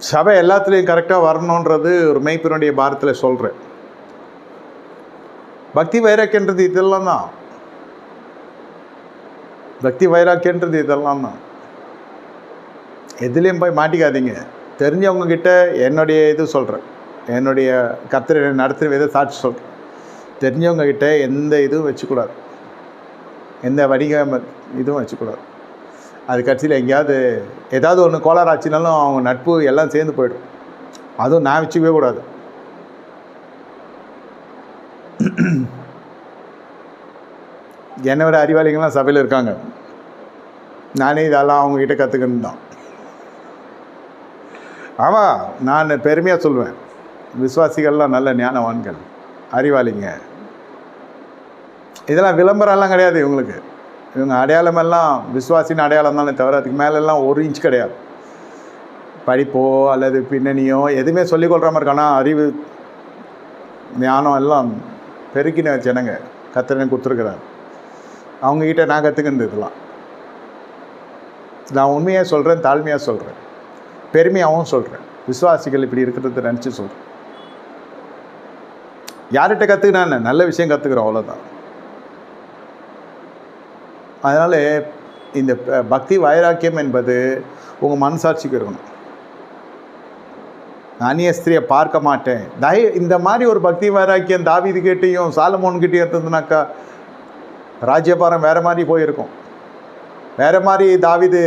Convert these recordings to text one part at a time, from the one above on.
சபை எல்லாத்துலேயும் கரெக்டாக வரணுன்றது ஒரு மெய்ப்பனுடைய பாரத்தில் சொல்கிறேன். பக்தி வைராக்கியன்றது இதெல்லாம் தான். பக்தி வைராக்கியன்றது இதெல்லாம் தான். எதுலேயும் போய் மாட்டிக்காதீங்க. தெரிஞ்சவங்கக்கிட்ட என்னுடைய இது சொல்கிறேன், என்னுடைய கர்த்தர் நடத்துகிற வித சாட்சி சொல்கிறேன். தெரிஞ்சவங்கக்கிட்ட எந்த இதுவும் வச்சுக்கூடாது, எந்த வணிக இதுவும் வச்சுக்கூடாது. அது கட்சியில் எங்கேயாவது ஏதாவது ஒன்று கோளாறு ஆச்சுனாலும் அவங்க நட்பு எல்லாம் சேர்ந்து போய்டும். அதுவும் நான் வச்சுக்கவே கூடாது. என்னை விட அறிவாளிகள்லாம் சபையில் இருக்காங்க. நானே இதெல்லாம் அவங்கக்கிட்ட கற்றுக்கணும் தான். ஆமாம், நான் பெருமையாக சொல்லுவேன், விசுவாசிகள்லாம் நல்ல ஞானவான்கள், அறிவாளிங்க. இதெல்லாம் விளம்பரம்லாம் கிடையாது இவங்களுக்கு. இவங்க அடையாளமெல்லாம் விசுவாசின்னு அடையாளம் தானே தவிர அதுக்கு மேலெல்லாம் 1 இன்ச் கிடையாது. படிப்போ அல்லது பின்னணியோ எதுவுமே சொல்லிக்கொள்கிற மாதிரி இருக்கானா, அறிவு ஞானம் எல்லாம் பெருக்கின ஜனங்க கர்த்தர் கொடுத்துருக்குறாரு. அவங்கக்கிட்ட நான் கற்றுக்கிறது இதெல்லாம். நான் உண்மையாக சொல்கிறேன், தாழ்மையாக சொல்கிறேன், பெருமையாகவும் சொல்கிறேன். விசுவாசிகள் இப்படி இருக்கிறத நினச்சி சொல்கிறேன். யார்கிட்ட கற்றுக்கினா நல்ல விஷயம் கற்றுக்குறோம், அவ்வளோதான். அதனால் இந்த பக்தி வைராக்கியம் என்பது உங்கள் மனசாட்சிக்கு இருக்கணும். அந்நிய ஸ்திரியை பார்க்க மாட்டேன், இந்த மாதிரி ஒரு பக்தி வைராக்கியம் தாவீதுகிட்டையும் சாலமோன்கிட்டையும் இருந்ததுனாக்கா ராஜ்யபாரம் வேறு மாதிரி போயிருக்கும். வேறு மாதிரி தாவீது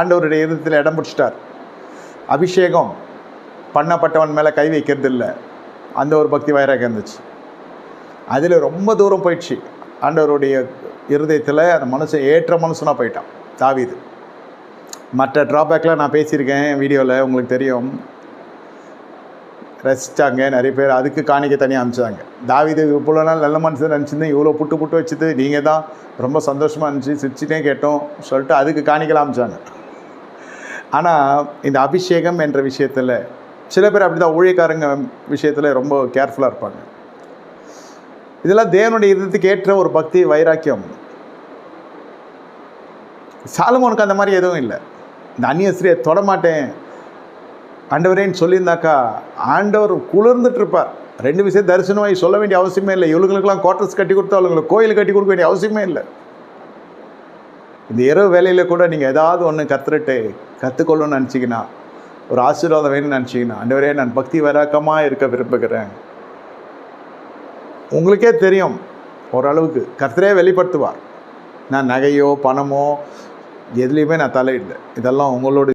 ஆண்டவருடைய இதயத்தில் இடம் பிடிச்சிட்டார். அபிஷேகம் பண்ணப்பட்டவன் மேலே கை வைக்கிறது இல்லை, அந்த ஒரு பக்தி வைராக்கியம் இருந்துச்சு. அதில் ரொம்ப தூரம் போயிடுச்சு. ஆண்டவருடைய இருதயத்தில் அந்த மனுஷன் ஏற்ற மனுஷனாக போயிட்டான் தாவீது. மற்ற ட்ராபேக்கில் நான் பேசியிருக்கேன் வீடியோவில், உங்களுக்கு தெரியும். ரசித்தாங்க நிறைய பேர், அதுக்கு காணிக்க தனியாக அனுப்பிச்சாங்க. தாவீது இவ்வளோ நாள் நல்ல மனுஷன் நினச்சிருந்தேன், இவ்வளோ புட்டு வச்சுது, நீங்கள் தான் ரொம்ப சந்தோஷமாக இருந்துச்சு, சிரிச்சுட்டே கேட்டோம் சொல்லிட்டு அதுக்கு காணிக்கலாம் அனுப்பிச்சாங்க. ஆனால் இந்த அபிஷேகம் என்ற விஷயத்தில் சில பேர் அப்படி தான், ஊழியக்காரங்க விஷயத்தில் ரொம்ப கேர்ஃபுல்லாக இருப்பாங்க. இதெல்லாம் தேவனுடைய இதயத்துக்கு ஏற்ற ஒரு பக்தி வைராக்கியம். சாலமோனுக்கு அந்த மாதிரி எதுவும் இல்லை. இந்த அந்நிய ஸ்திரியை தொடமாட்டேன் ஆண்டவரேன்னு சொல்லியிருந்தாக்கா ஆண்டவர் குளிர்ந்துட்டு இருப்பார். 2 விஷயம் தரிசனமாகி சொல்ல வேண்டிய அவசியமே இல்லை. இவங்களுக்கெல்லாம் குவார்ட்டர்ஸ் கட்டி கொடுத்தா அவங்களுக்கு கோயில் கட்டி கொடுக்க வேண்டிய அவசியமே இல்லை. இந்த இரவு வேலையில் கூட நீங்கள் ஏதாவது ஒன்று கற்றுக்கொள்ளணும்னு நினச்சிங்கன்னா, ஒரு ஆசீர்வாதம் வேணும்னு நினச்சிங்கன்னா, ஆண்டவரே நான் பக்தி வைராக்கமாக இருக்க விரும்புகிறேன். உங்களுக்கே தெரியும், ஓரளவுக்கு கர்த்தரே வெளிப்படுத்துவார். நான் நகையோ பணமோ எதுலேயுமே நான் தலையிடல. இதெல்லாம் உங்களோட